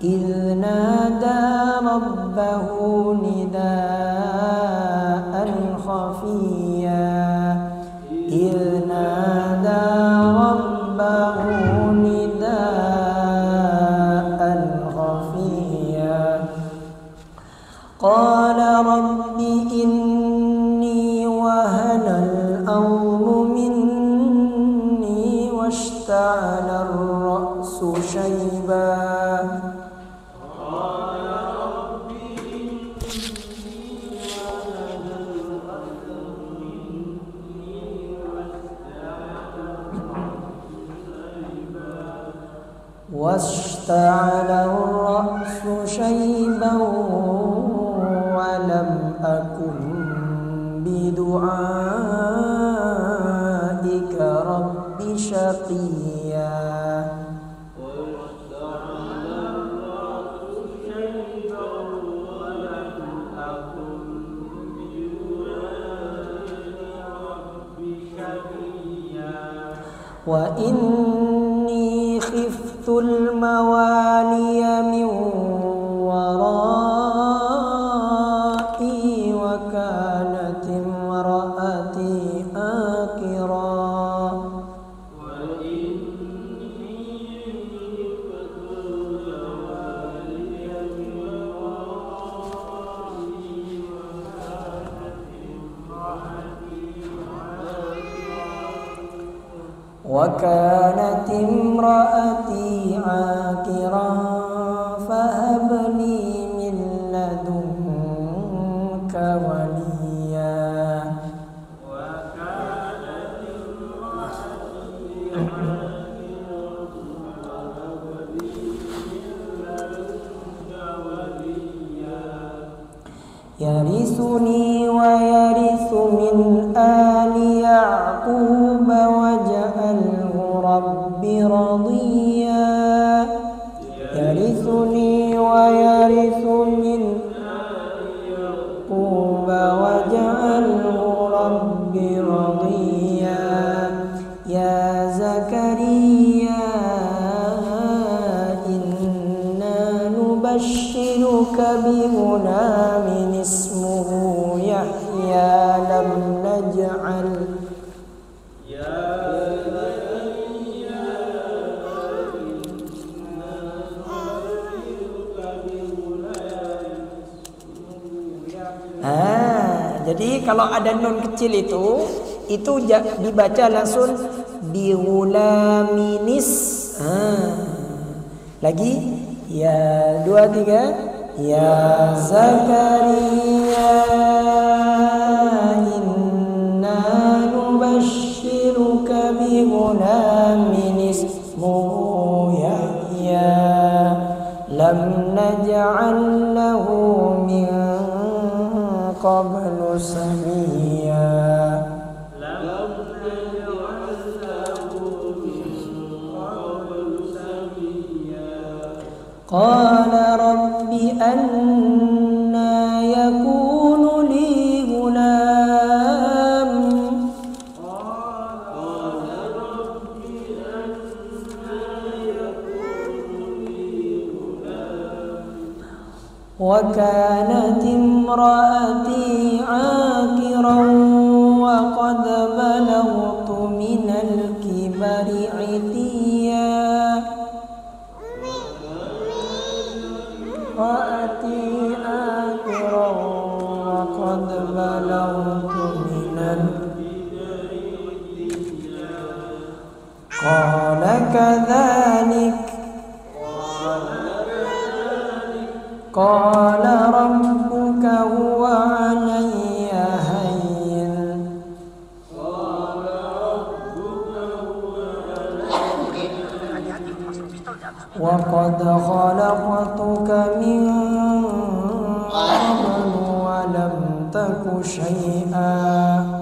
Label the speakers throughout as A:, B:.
A: إذ نادى ربه نداء خفيا إذ نادى ربه نداء خفيا قال رب إني وهن الأمر مني واشتعل الرأس شيبا واشتعل الرأس شيبا ولم أكن بدعائك رب شقيا وإني خفت الموالي من ورائي وكانت امرأتي آكرا وكانت امرأتي عاقرا فهب لي من لدنك وليا يرثني ويرث من آل يعقوب واجعله رب رضيا يرثني ويرث من آل يعقوب واجعله رب رضيا يا زكريا إنا نبشرك بغلام اسمه يحيى لم نجعل jadi kalau ada nun kecil itu dibaca langsung bighulaminis. Lagi ya 2 3 ya Zakaria inna nubashshiruka bighulamin ismuhu Yahya lam naj'al lahu min qablu samia قال رب أنى يكون لي غلام وكانت امرأتي عاقرا وقد بلغت من الكبر عتيا وأتي آخرا وقد بلغت من قال كذلك قال ربك هو علي هين وقد خلقتك من قبل ولم تك شيئا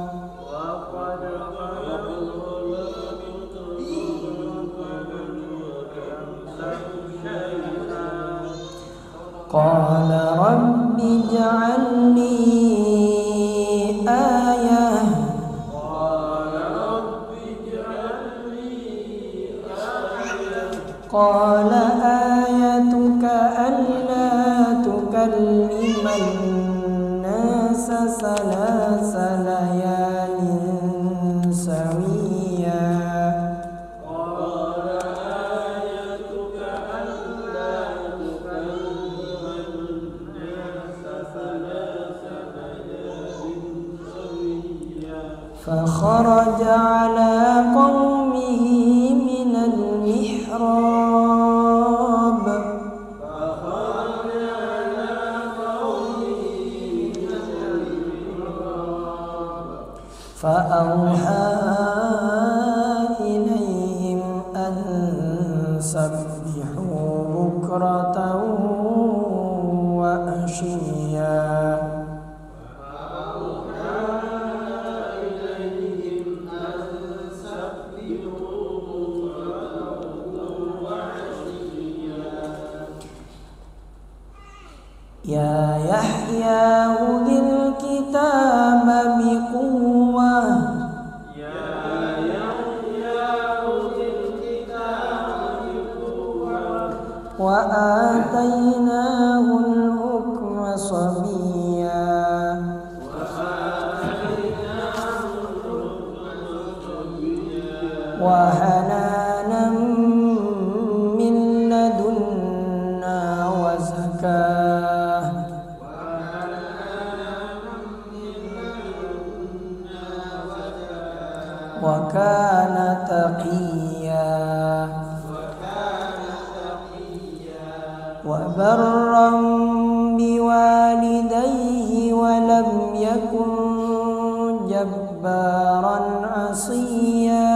A: قال رب اجعل لي آية قال آيتك ثلاث ليال سويا فخرج على قومه من المحراب فأوحى إليهم أن سبحوا بكرة وعشيا يا يحيى خذ الكتاب بقوة وآتيناه الحكم صبيا وحنانا من لدنا وزكاة وكان تقيا وبرا بوالديه ولم يكن جبارا عصيا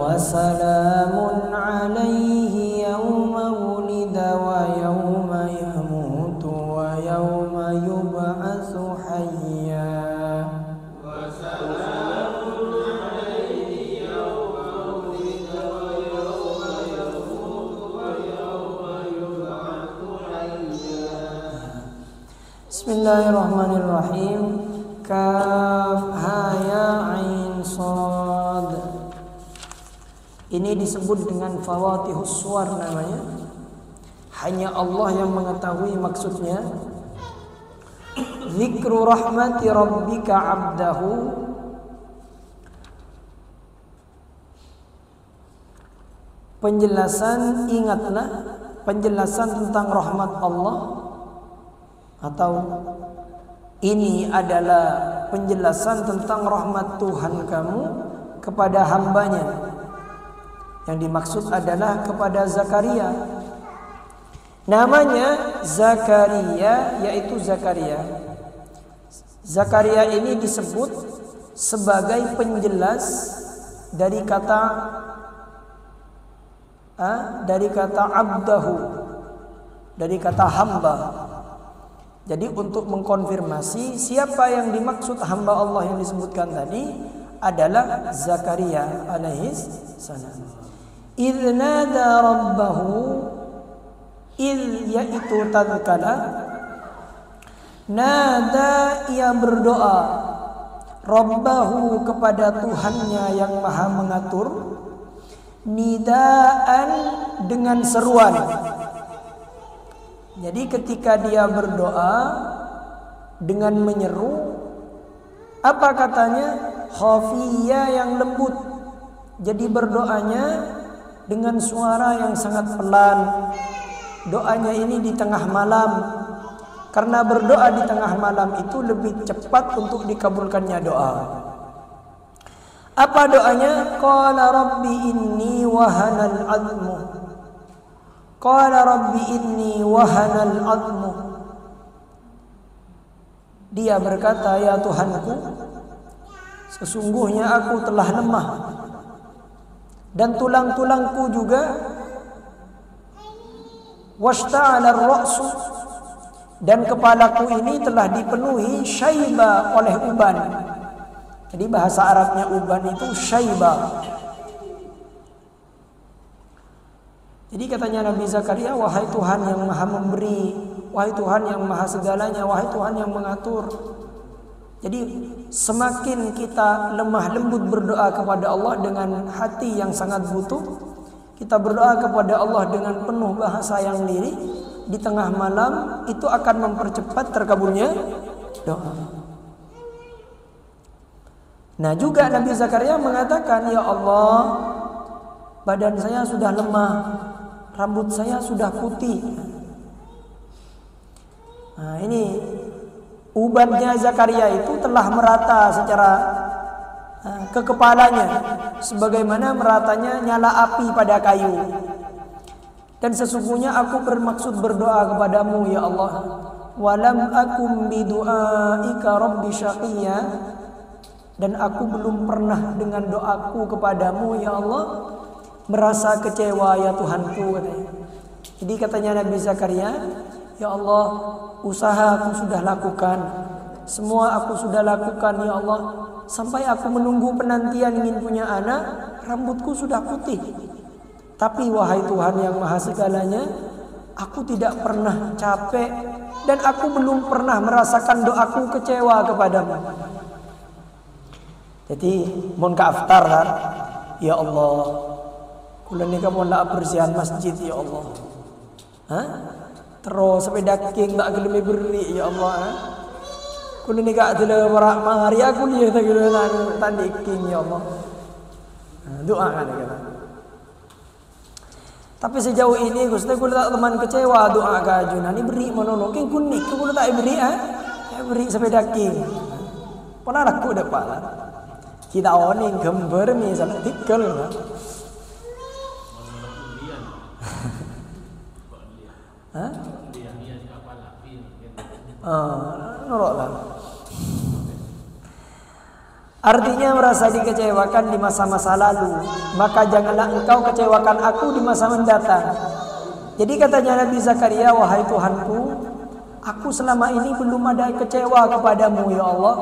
A: وسلام عليه يوم ولد ويوم يموت ويوم يبعث حيا Bismillahirrahmanirrahim. Kaf ha ya ain sad. Ini disebut dengan fawatihus suwar namanya. Hanya Allah yang mengetahui maksudnya. Zikru rahmati rabbika abdahu. Penjelasan, ingatlah penjelasan tentang rahmat Allah, atau ini adalah penjelasan tentang rahmat Tuhan kamu kepada hambanya. Yang dimaksud adalah kepada Zakaria. Namanya Zakaria, yaitu Zakaria. Zakaria ini disebut sebagai penjelas dari kata abdahu, dari kata hamba. Jadi untuk mengkonfirmasi siapa yang dimaksud hamba Allah yang disebutkan tadi adalah Zakaria alaihi salam. Idh nada rabbahu, idh yaitu tatkala nada ia berdoa rabbahu kepada Tuhannya yang maha mengatur, nidaan dengan seruan. Jadi ketika dia berdoa dengan menyeru, apa katanya? Khafiyya, yang lembut. Jadi berdoanya dengan suara yang sangat pelan. Doanya ini di tengah malam. Karena berdoa di tengah malam itu lebih cepat untuk dikabulkannya doa. Apa doanya? Qala rabbi inni wahanal azmu. Qala rabbi inni wahanal azmu. Dia berkata, ya Tuhanku, sesungguhnya aku telah lemah dan tulang-tulangku juga. Washta'ala ar-ra'su, dan kepalaku ini telah dipenuhi syaiba oleh uban. Jadi bahasa Arabnya uban itu syaiba. Jadi katanya Nabi Zakaria, wahai Tuhan yang maha memberi, wahai Tuhan yang maha segalanya, wahai Tuhan yang mengatur, Jadi semakin kita lemah lembut berdoa kepada Allah dengan hati yang sangat butuh, kita berdoa kepada Allah dengan penuh bahasa yang lirik di tengah malam, itu akan mempercepat terkabulnya doa. Nah juga Nabi Zakaria mengatakan, ya Allah, badan saya sudah lemah, rambut saya sudah putih. Nah ini ubannya Zakaria itu telah merata secara ke kepalanya, sebagaimana meratanya nyala api pada kayu. Dan sesungguhnya aku bermaksud berdoa kepadamu ya Allah, walam akum bidu'aika rabbi syaqiyya, dan aku belum pernah dengan doaku kepadamu ya Allah merasa kecewa ya Tuhanku, katanya. Jadi katanya Nabi Zakaria, ya Allah, usaha aku sudah lakukan, semua aku sudah lakukan ya Allah, sampai aku menunggu penantian ingin punya anak, rambutku sudah putih. Tapi wahai Tuhan yang maha segalanya, aku tidak pernah capek dan aku belum pernah merasakan doaku kecewa kepadamu. Jadi mohon kaaftar kan, ya Allah, kula nika mohon bersihan masjid ya Allah. Terus sepeda king tak gelem beri ya Allah. Kula nika dele marak mari aku liya tak gelem tandiking ya Allah. Doa kan kata. Tapi sejauh ini Gusti kula tak teman kecewa doa kajunan ini beri menolong king kunik kula tak beri beri sepeda king. Pernah aku dapat. Kita oning gambar misalnya tikel. Noroklah. Artinya merasa dikecewakan di masa-masa lalu, maka janganlah engkau kecewakan aku di masa mendatang. Jadi katanya Nabi Zakaria, wahai Tuhanku, aku selama ini belum ada kecewa kepadamu ya Allah.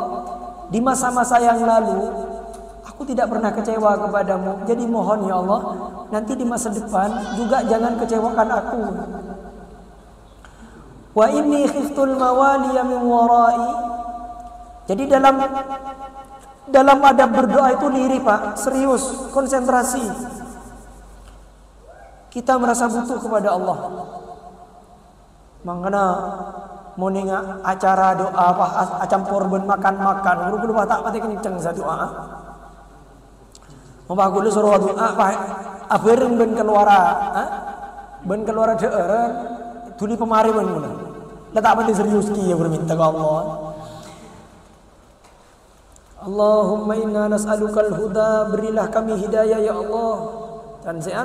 A: Di masa-masa yang lalu aku tidak pernah kecewa kepadamu. Jadi mohon ya Allah, nanti di masa depan juga jangan kecewakan aku. Wa inni khiftul mawaliya min warai. Jadi dalam adab berdoa itu lirik Pak, serius, konsentrasi. Kita merasa butuh kepada Allah. Mangkana mau ninga acara doa apa acampur ben makan-makan, guru tak pati kenceng sa doa. Mau gulu suruh doa apa abareng ben keluara, ben keluara daerah tuli pemari ben mula. Lah tak pati serius ki ya berminta ke Allah. Allahumma inna nas'alukal huda, berilah kami hidayah ya Allah. Dan saya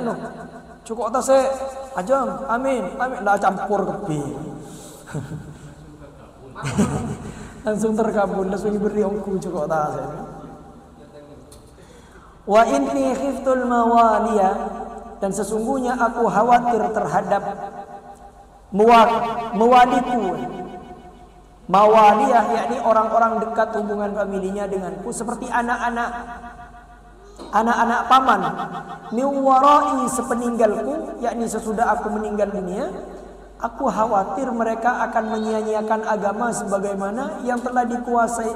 A: cukup atas saya ajam, amin, amin lah campur kepi. Langsung terkabul, langsung diberi ongku cukup atas saya. Wa inni khiftul mawaliya, dan sesungguhnya aku khawatir terhadap mewaliku. Mawaliyah yakni orang-orang dekat hubungan familinya denganku, seperti anak-anak paman. Min warai, sepeninggalku, yakni sesudah aku meninggal dunia, aku khawatir mereka akan menyia-nyiakan agama sebagaimana yang telah dikuasai,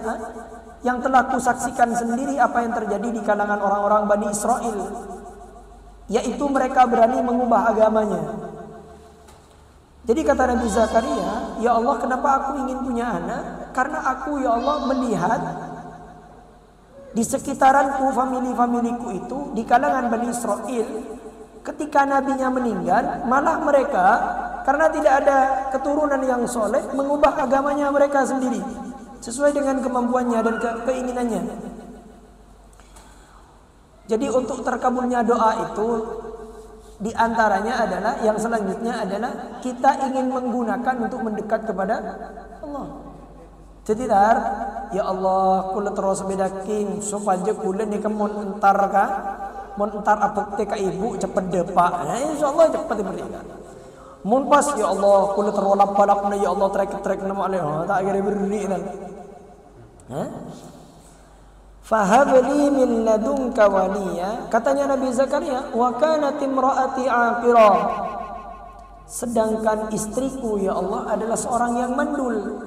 A: yang telah kusaksikan sendiri apa yang terjadi di kalangan orang-orang Bani Israel, yaitu mereka berani mengubah agamanya. Jadi kata Nabi Zakaria, ya Allah, kenapa aku ingin punya anak? Karena aku ya Allah melihat di sekitaranku, famili-familiku itu, di kalangan Bani Israel, ketika nabinya meninggal, malah mereka karena tidak ada keturunan yang soleh mengubah agamanya mereka sendiri sesuai dengan kemampuannya dan keinginannya. Jadi untuk terkabulnya doa itu, di antaranya adalah, yang selanjutnya adalah kita ingin menggunakan untuk mendekat kepada Allah. Jadi ya Allah, kula terus bedakin supaya kula ni mon entar ka, mon entar apek ka ibu cepet depak. Nah, insyaallah cepet diberikan. Mun pas ya Allah, kula terus lapalap na ya Allah trek nama Allah. Tak kira beri dan. Fahabli min ladunka waliya, katanya Nabi Zakaria, wa kanat imraati aqira, sedangkan istriku ya Allah adalah seorang yang mandul.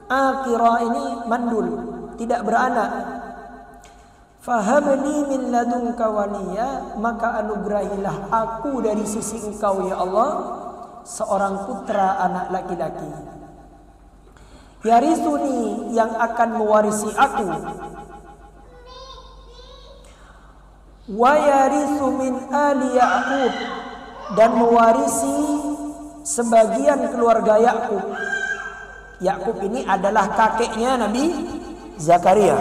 A: Aqira ini mandul, tidak beranak. Fahabli min ladunka waliya, maka anugerahilah aku dari sisi Engkau ya Allah seorang putra anak laki-laki. Yarisuni, yang akan mewarisi aku. Wa yarisu min ali Ya'qub, dan mewarisi sebagian keluarga Ya'qub. Ya'qub ini adalah kakeknya Nabi Zakaria,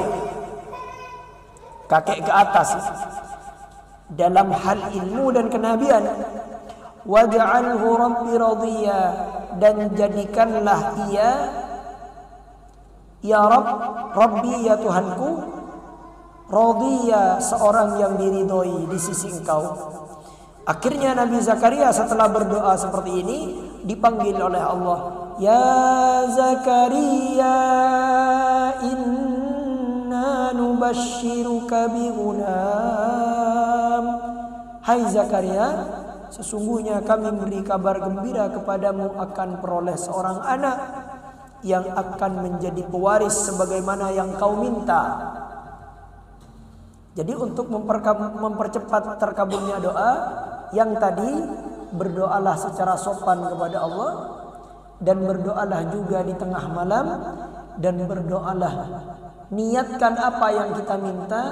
A: kakek ke atas dalam hal ilmu dan kenabian. Waj'alhu rabbi radhiya, dan jadikanlah ia ya Rabb, Rabbi ya Tuhanku, radhiya, seorang yang diridhoi di sisi Engkau. Akhirnya Nabi Zakaria setelah berdoa seperti ini dipanggil oleh Allah. Ya Zakaria, inna nubashiruka bi ghulam. Hai Zakaria, sesungguhnya kami beri kabar gembira kepadamu akan peroleh seorang anak yang akan menjadi pewaris sebagaimana yang kau minta. Jadi untuk mempercepat terkabulnya doa, yang tadi berdoalah secara sopan kepada Allah, dan berdoalah juga di tengah malam, dan berdoalah niatkan apa yang kita minta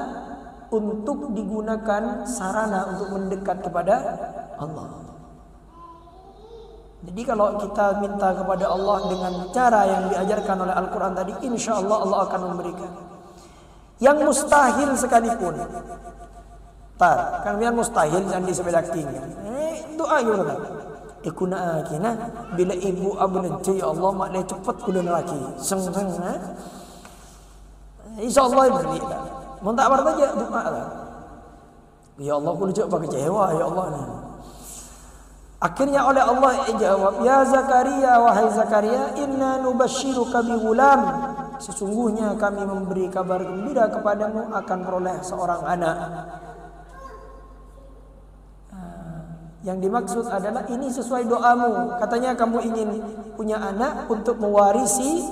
A: untuk digunakan sarana untuk mendekat kepada Allah. Jadi kalau kita minta kepada Allah dengan cara yang diajarkan oleh Al-Quran tadi, insya Allah Allah akan memberikan. Yang mustahil sekalipun, kan yang mustahil yang disebedakin. Doa yo kata. Ikuna akina bila ibu abu nanti ya Allah maknanya cepat kuda neraki. Seng insya Allah beri. Mau tak apa aja doa lah. Ya Allah kuda cepat kecewa ya Allah. Akhirnya oleh Allah jawab, ya Zakaria, wahai Zakaria, inna nubashiruka bi ghulam, sesungguhnya kami memberi kabar gembira kepadamu akan peroleh seorang anak. Yang dimaksud adalah ini sesuai doamu. Katanya kamu ingin punya anak untuk mewarisi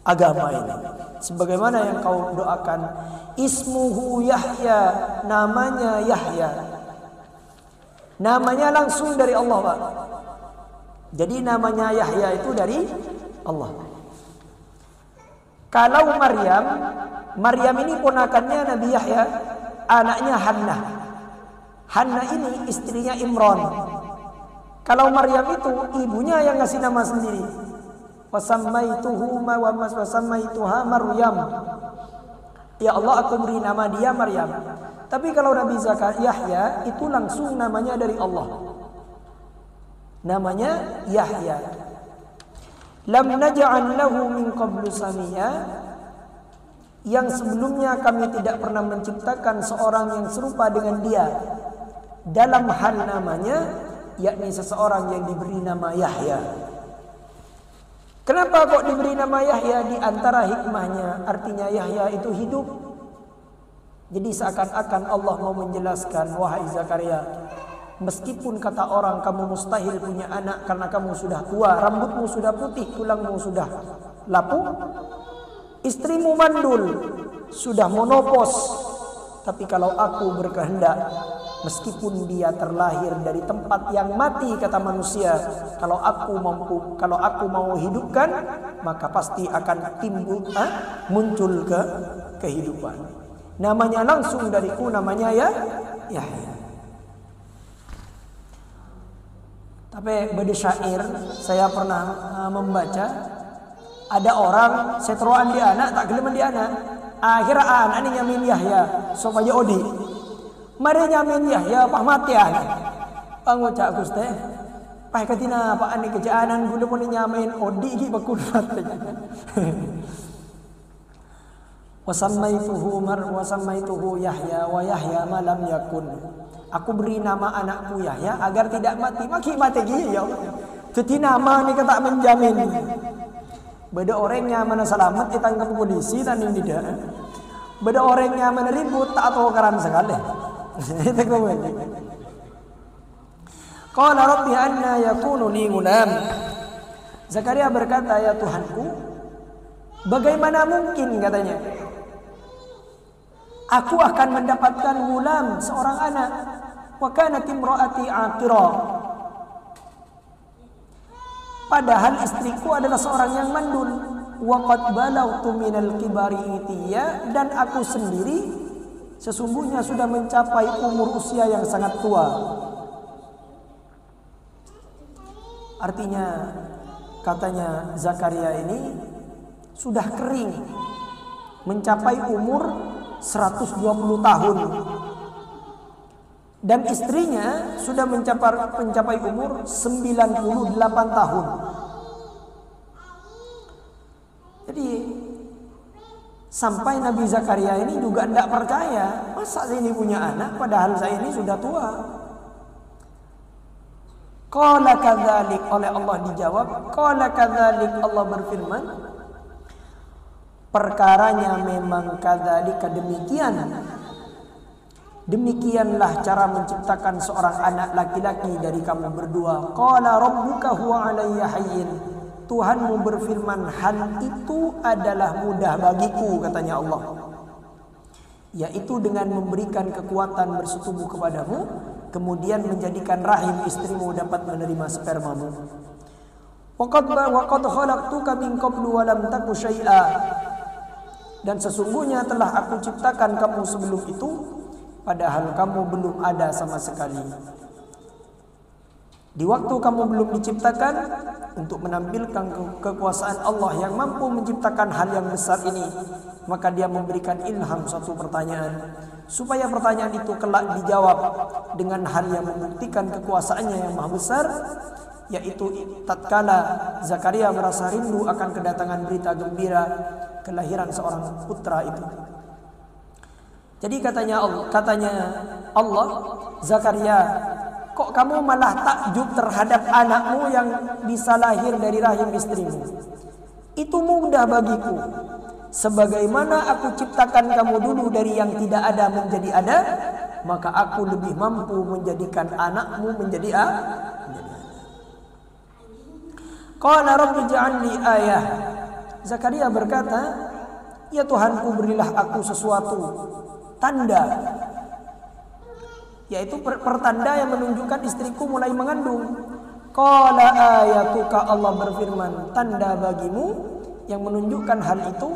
A: agama ini, sebagaimana yang kau doakan. Ismuhu Yahya, namanya Yahya. Namanya langsung dari Allah, Pak. Jadi namanya Yahya itu dari Allah. Kalau Maryam ini ponakannya Nabi Yahya, anaknya Hannah. Hannah ini istrinya Imran. Kalau Maryam itu ibunya yang ngasih nama sendiri. Wasammaituha Maryam. Ya Allah, aku beri nama dia Maryam. Tapi kalau Nabi Zakaria Yahya itu langsung namanya dari Allah. Namanya Yahya. Lam naj'al lahu min qablu samia, yang sebelumnya kami tidak pernah menciptakan seorang yang serupa dengan dia dalam hal namanya, yakni seseorang yang diberi nama Yahya. Kenapa kok diberi nama Yahya? Di antara hikmahnya, artinya Yahya itu hidup. Jadi seakan-akan Allah mau menjelaskan, wahai Zakaria, meskipun kata orang kamu mustahil punya anak karena kamu sudah tua, rambutmu sudah putih, tulangmu sudah lapuk, istrimu mandul, sudah monopos, tapi kalau aku berkehendak, meskipun dia terlahir dari tempat yang mati kata manusia, kalau aku mau hidupkan, maka pasti akan muncul ke kehidupan. Namanya langsung dariku, namanya Yahya. Tapi beda syair saya pernah membaca, ada orang setroan di anak tak geleman di anak. Akhirnya anak ini nyamin Yahya supaya odi. Mari nyamin Yahya pah mati anak. Pangucap Gusti, pah katina apa ani kejaanan gula pun nyamin odi iki bakul mati. Wasammaituhu Yahya wa Yahya ma lam yakun. Aku beri nama anakku Yahya agar tidak mati. Mati ya. Jadi nama ni kata menjamin. Beda orangnya mana selamat ditangkap polisi dan ini tidak. Beda orangnya mana ribut tak tahu karan sekali. Itu kau. Qala rabbi anna yakunu li gulam. Zakaria berkata, ya Tuhanku, Bagaimana mungkin katanya aku akan mendapatkan gulam, seorang anak. Wa kanat imraati aqira. Padahal istriku adalah seorang yang mandul. Wa qad balagtu minal kibari itiya, dan aku sendiri sesungguhnya sudah mencapai umur usia yang sangat tua. Artinya katanya Zakaria ini sudah kering, mencapai umur 120 tahun. Dan istrinya sudah mencapai umur 98 tahun. Jadi sampai Nabi Zakaria ini juga tidak percaya, masa saya ini punya anak padahal saya ini sudah tua. Qala kadzalik, oleh Allah dijawab. Qala kadzalik, Allah berfirman, perkaranya memang kadzalika demikian. Demikianlah cara menciptakan seorang anak laki-laki dari kamu berdua. Qala rabbuka huwa alayya hayyin. Tuhanmu berfirman, hal itu adalah mudah bagiku, katanya Allah. Yaitu dengan memberikan kekuatan bersetubuh kepadamu, kemudian menjadikan rahim istrimu dapat menerima spermamu. Wa qad khalaqtuka min qablu wa lam taku syai'a. Dan sesungguhnya telah aku ciptakan kamu sebelum itu, padahal kamu belum ada sama sekali. Di waktu kamu belum diciptakan, untuk menampilkan kekuasaan Allah yang mampu menciptakan hal yang besar ini, maka dia memberikan ilham suatu pertanyaan, supaya pertanyaan itu kelak dijawab dengan hal yang membuktikan kekuasaannya yang maha besar, yaitu tatkala Zakaria merasa rindu akan kedatangan berita gembira kelahiran seorang putra itu. Jadi katanya Allah, Zakaria, kok kamu malah takjub terhadap anakmu yang bisa lahir dari rahim istrimu? Itu mudah bagiku. Sebagaimana aku ciptakan kamu dulu dari yang tidak ada menjadi ada, maka aku lebih mampu menjadikan anakmu menjadi ada. Qala rabbi ij'alni ayah. Zakaria berkata, ya Tuhanku, berilah aku sesuatu tanda, yaitu pertanda yang menunjukkan istriku mulai mengandung. Qala ayatuka, Allah berfirman, tanda bagimu yang menunjukkan hal itu,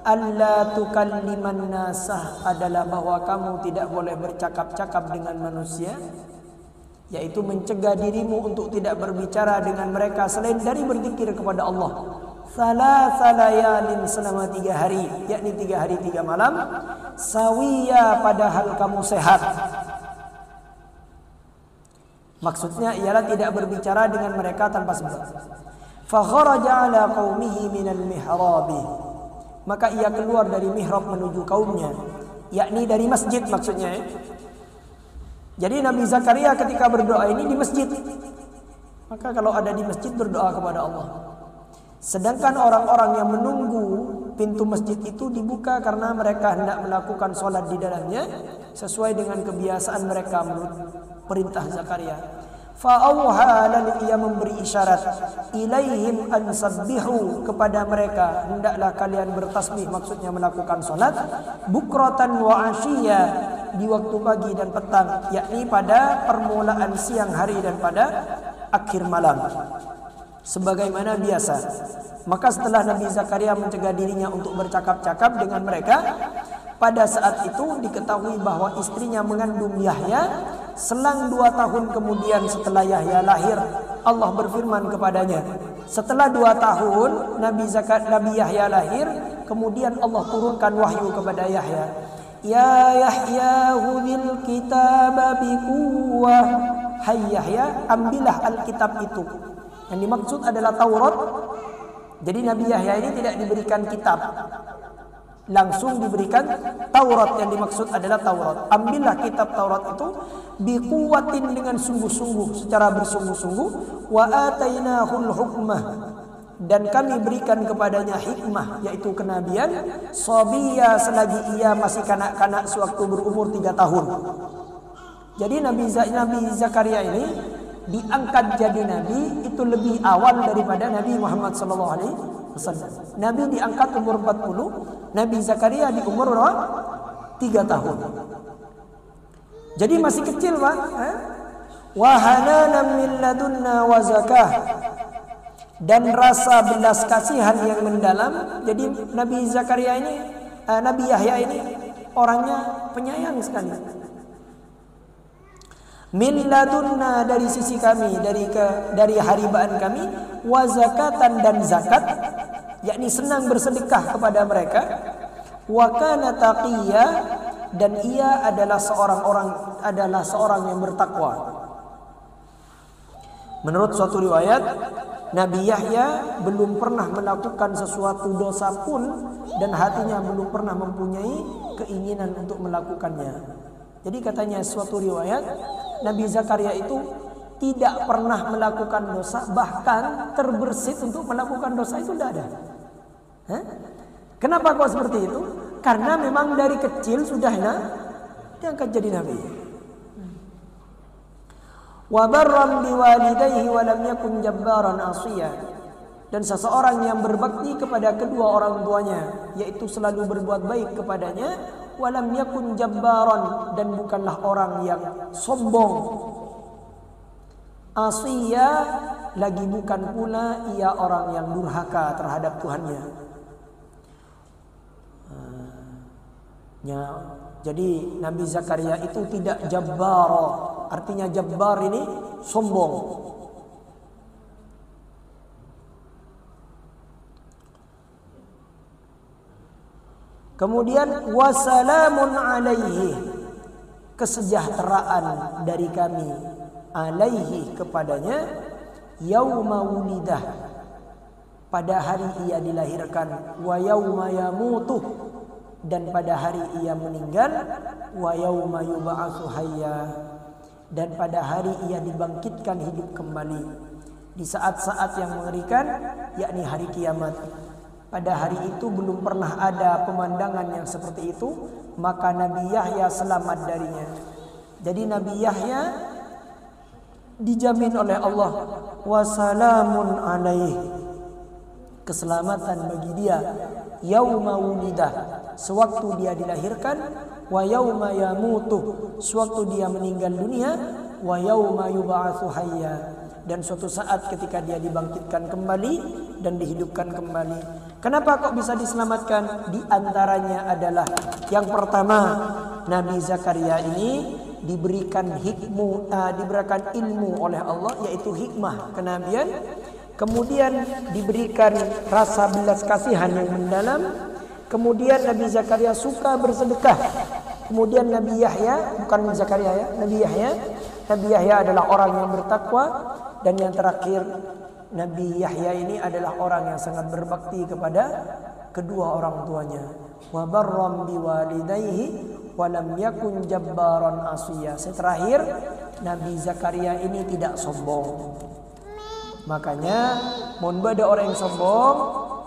A: alla tukalliman nasah, adalah bahwa kamu tidak boleh bercakap-cakap dengan manusia, yaitu mencegah dirimu untuk tidak berbicara dengan mereka selain dari berzikir kepada Allah. Salasa layalin, selama 3 hari, yakni 3 hari 3 malam, sawiya, padahal kamu sehat. Maksudnya ialah tidak berbicara dengan mereka tanpa sebab. Fa kharaja ala qaumihi minal mihrabi, maka ia keluar dari mihrab menuju kaumnya, yakni dari masjid maksudnya. Jadi Nabi Zakaria ketika berdoa ini di masjid. Maka kalau ada di masjid berdoa kepada Allah. Sedangkan orang-orang yang menunggu pintu masjid itu dibuka karena mereka hendak melakukan sholat di dalamnya sesuai dengan kebiasaan mereka menurut perintah Zakaria. Fa'auha, lalu ia memberi isyarat, ilaihim an sabbihu, kepada mereka, hendaklah kalian bertasbih, maksudnya melakukan sholat, bukratan wa asyiya, di waktu pagi dan petang, yakni pada permulaan siang hari dan pada akhir malam, sebagaimana biasa. Maka setelah Nabi Zakaria mencegah dirinya untuk bercakap-cakap dengan mereka, pada saat itu diketahui bahwa istrinya mengandung Yahya. Selang 2 tahun kemudian setelah Yahya lahir, Allah berfirman kepadanya. Setelah 2 tahun Nabi Yahya lahir, kemudian Allah turunkan wahyu kepada Yahya. Ya Yahya hudil kitaba biquwwah. Hai Yahya, ambillah Alkitab itu. Yang dimaksud adalah Taurat. Jadi Nabi Yahya ini tidak diberikan kitab, langsung diberikan Taurat. Yang dimaksud adalah Taurat. Ambillah kitab Taurat itu biquwatin, dengan sungguh-sungguh, secara bersungguh-sungguh. Wa atainahul hukmah, dan kami berikan kepadanya hikmah, yaitu kenabian, sabiya, selagi ia masih kanak-kanak sewaktu berumur 3 tahun. Jadi Nabi Zakaria ini diangkat jadi nabi itu lebih awal daripada Nabi Muhammad SAW. pesan. Nabi diangkat umur 40, Nabi Zakaria di umur 3 tahun. Jadi masih kecil, Pak. Wa hananan min ladunna wa zakah. Dan rasa belas kasihan yang mendalam. Jadi Nabi Zakaria ini, Nabi Yahya ini orangnya penyayang sekali. Min ladunna, dari sisi kami, dari haribaan kami, wa zakatan, dan zakat, yakni senang bersedekah kepada mereka. Wa kana taqiyya, dan ia adalah seorang yang bertakwa. Menurut suatu riwayat, Nabi Yahya belum pernah melakukan sesuatu dosa pun dan hatinya belum pernah mempunyai keinginan untuk melakukannya. Jadi katanya suatu riwayat, Nabi Zakaria itu tidak pernah melakukan dosa, bahkan terbersit untuk melakukan dosa itu tidak ada. Kenapa kok seperti itu? Karena memang dari kecil sudah diangkat jadi nabi. Wa barran biwalidayhi wa lam yakun jabbaran asiya. Dan seseorang yang berbakti kepada kedua orang tuanya, yaitu selalu berbuat baik kepadanya, walam yakun jabbaran, dan bukanlah orang yang sombong. Asiya, lagi bukan pula ia orang yang durhaka terhadap Tuhannya. Jadi Nabi Zakaria itu tidak jabbar. Artinya jabbar ini sombong. Kemudian wasalamun alaihi, kesejahteraan dari kami, alaihi, kepadanya, yauma wulidah, pada hari ia dilahirkan, wa yauma yamutu, dan pada hari ia meninggal, wa yauma yub'atsu hayya, dan pada hari ia dibangkitkan hidup kembali di saat-saat yang mengerikan, yakni hari kiamat. Pada hari itu belum pernah ada pemandangan yang seperti itu, maka Nabi Yahya selamat darinya. Jadi Nabi Yahya dijamin oleh Allah, wasalamun alaih, keselamatan bagi dia, yauma wulidah, sewaktu dia dilahirkan, wa yauma yamutu, sewaktu dia meninggal dunia, wa yauma yub'atsu hayya, dan suatu saat ketika dia dibangkitkan kembali dan dihidupkan kembali. Kenapa kok bisa diselamatkan? Di antaranya adalah yang pertama, Nabi Zakaria ini diberikan diberikan ilmu oleh Allah, yaitu hikmah kenabian. Kemudian diberikan rasa belas kasihan yang mendalam. Kemudian Nabi Zakaria suka bersedekah. Kemudian Nabi Yahya, bukan Zakaria ya, Nabi Yahya adalah orang yang bertakwa. Dan yang terakhir, Nabi Yahya ini adalah orang yang sangat berbakti kepada kedua orang tuanya. Wa barram biwalidayhi wa lam yakun jabbaran asiya. Terakhir, Nabi Zakaria ini tidak sombong. Makanya mun ada orang yang sombong,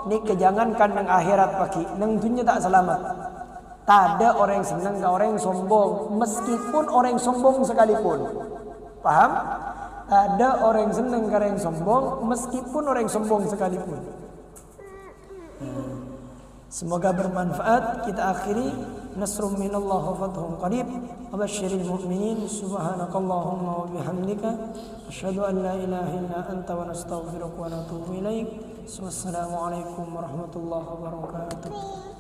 A: ini kejangankan nang akhirat pagi, nang dunia tak selamat. Tak ada orang yang senang ke orang yang sombong, meskipun orang yang sombong sekalipun. Paham? Ada orang yang senang ke orang yang sombong, meskipun orang yang sombong sekalipun. Semoga bermanfaat. Kita akhiri, nasrum minallah wa fathun qarib, wa basyiril mu'minin. Subhanakallahumma wa bihamdika, asyhadu an la ilaha illa anta, wa nastaghfiruka wa natubu ilaik. Wassalamualaikum warahmatullahi wabarakatuh.